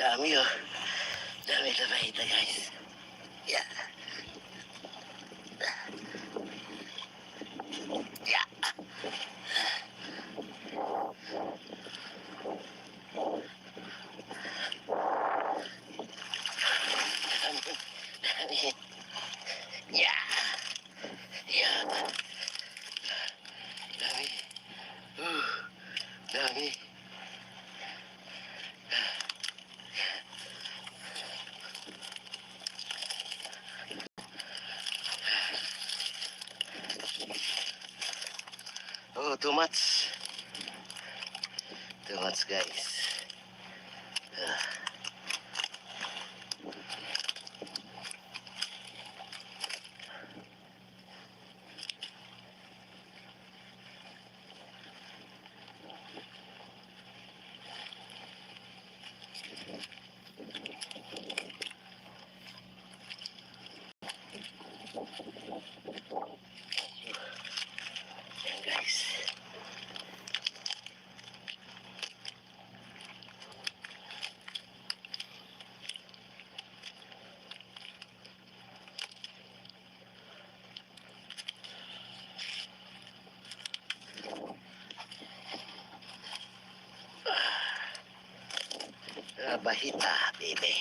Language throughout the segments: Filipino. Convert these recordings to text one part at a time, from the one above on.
Dami oh. Dami labahita guys. Yeah. Yeah. Dami. Yeah. Yeah. Dami. Dami. Oh, too much. Too much, guys. Yan, guys. Bahita, baby.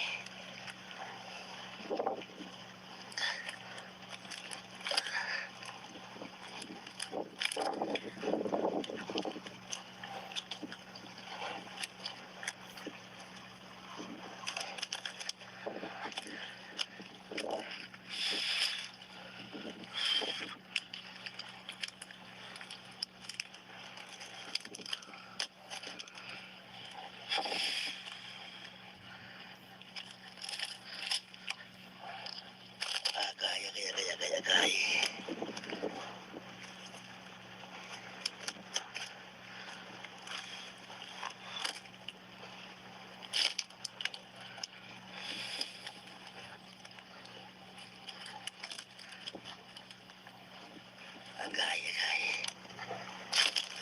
Agay.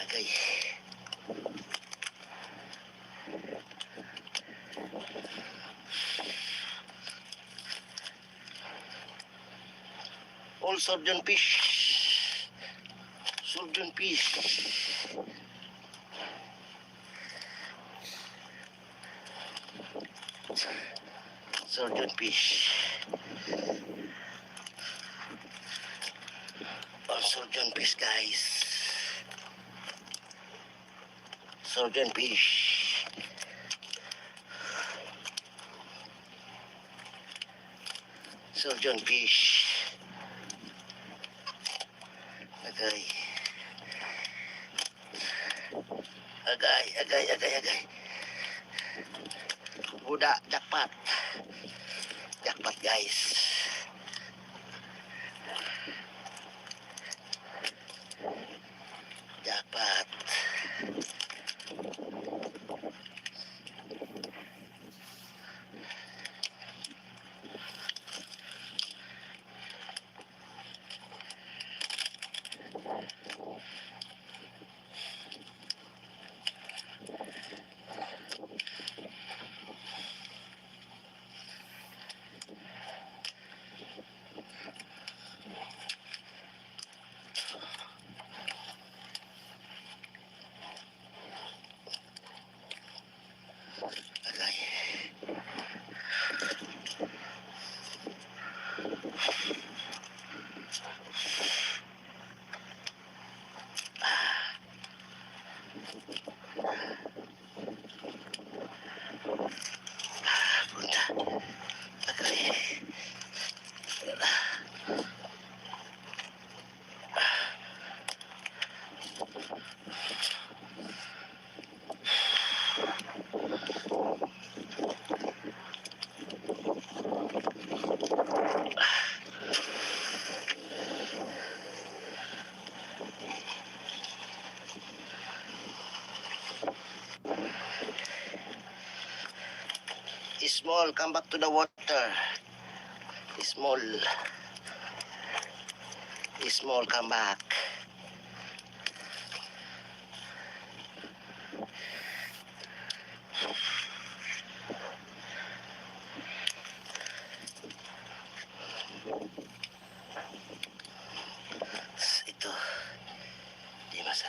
Agay. All surgeon fish. Surgeon fish. Surgeon fish. All surgeon fish, guys. Surgeon fish. Surgeon fish. Agay. Budak, jackpot. Jackpot, guys. Jackpot. Small, come back to the water. Small, come back.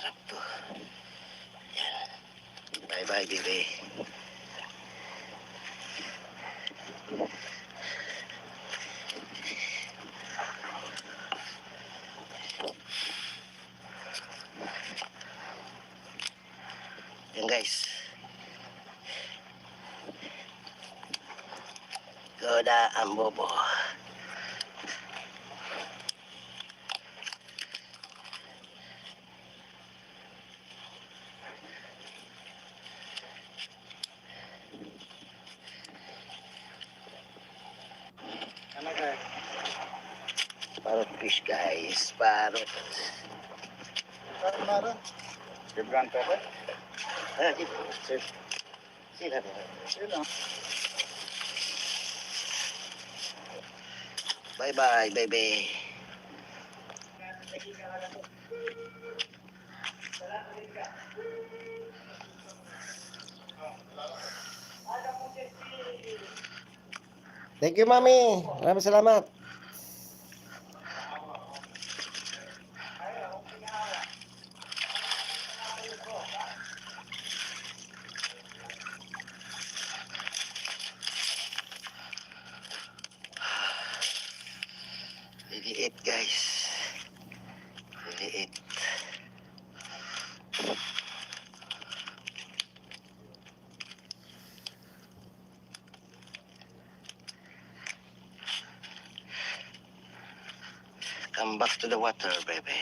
Sarap to. Yan. Bye-bye, baby. Yan guys. Goda ang bobo. Ano ka? Parrot fish guys. Parrot. Parang mara. Gibran ka ba? Ah, dito. Sila ba? Sino? Bye-bye, baby. Thank you, Mami. Maraming salamat. Liliit guys. Liliit. Come back to the water, baby.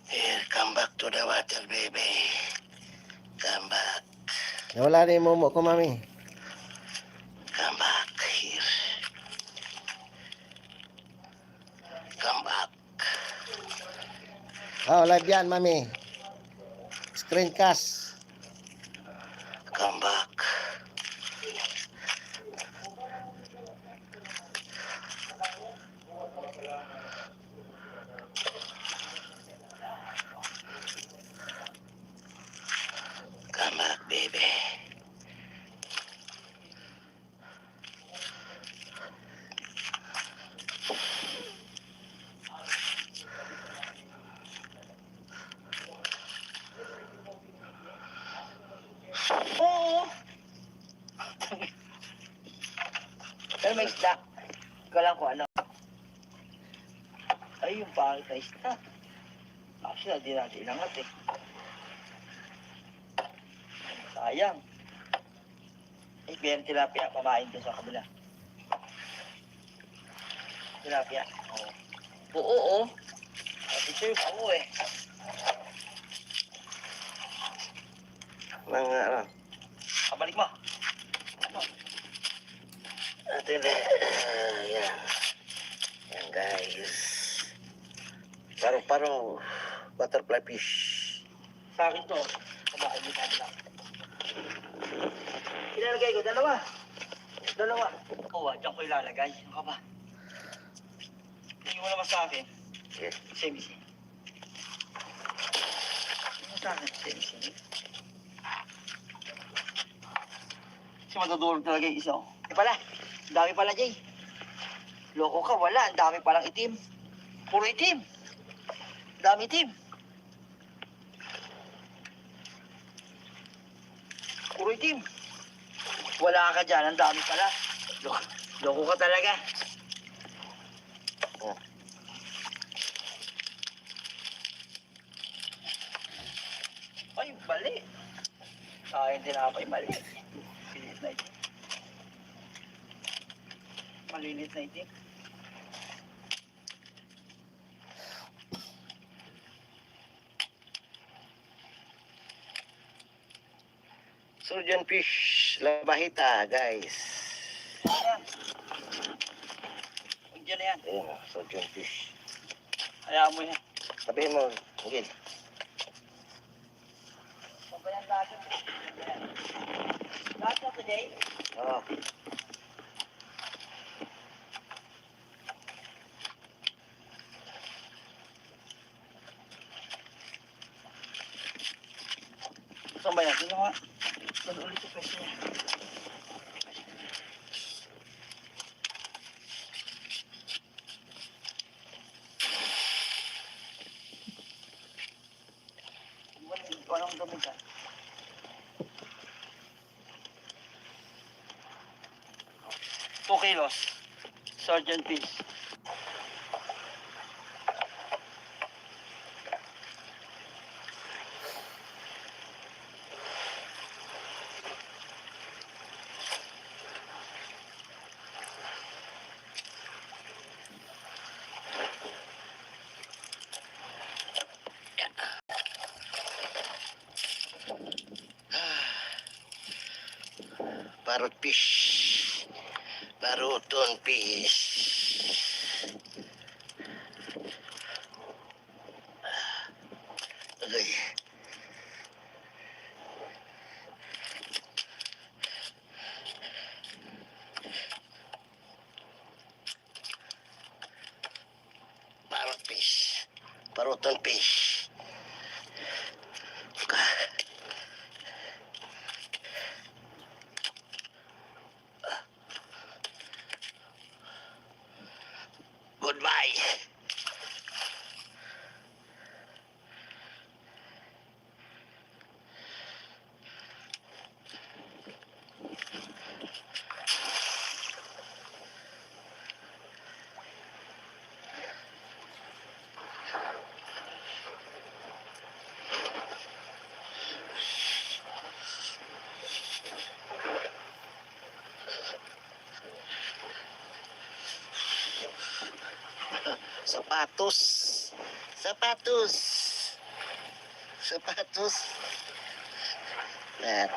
Here, come back to the water, baby. Come back. Nawala na yung momo ko, Mami. Come back here. Come back. Oh, live yan, Mami. Screencast. Come back. Come back, baby. Oo. Pero may isda. Ikaw lang kung ano. Ay, yung pangit na isda. Actually, hindi natin inangat eh. Sayang. Ay, pero tilapia. Pamain doon sa kabila. Tilapia. Oo. Oo. Kasi ito yung ako eh. Mga ano. Kabalik mo. Ano? Atin yan. Yan guys. Paru-paro. Butterfly fish. Sa akin to. Kumain mo tayo lang. Ilalagay ko. Dalawa. Oo, dyan ko ilalagay. Ano ka ba? Tingin mo naman sa akin. Yes. Same. Tingin mo sa akin. Same. Kasi matutulog talaga yung isa. Eh pala. Ang dami pala, Jay. Loko ka, wala. Ang dami palang itim. Puro itim. Dami itim. Puro itim. Wala ka dyan. Ang dami pala. Loko ka talaga. Oh. Ay, mali. Sayang tinapay, mali. Malilit na itim. Malilit na itim. Surgeon fish. Labahita, guys. Ayan. Huwag dyan na yan. Ayun, surgeon fish. Hayaan mo yan. Sabihin mo, Miguel. Pabayan lahat yun. Lahat na today. Oh. Saan ba yan? Sino nga? Doon ulit sa pwesto niya. Walang damit ka. 2 kilos. Sergeant Peace. Parrot fish. Baruton fish. Agoy. Parrot fish. Baruton fish. Goodbye. Sapatos. Sapatos. Sapatos. That.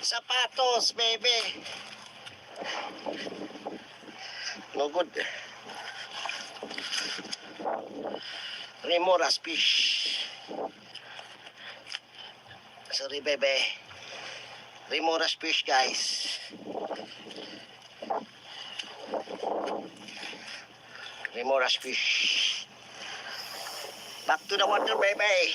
Sapatos, baby. No good. Remoras fish. Sorry, baby. Remoras fish, guys. Remoras fish. Back to the water, baby.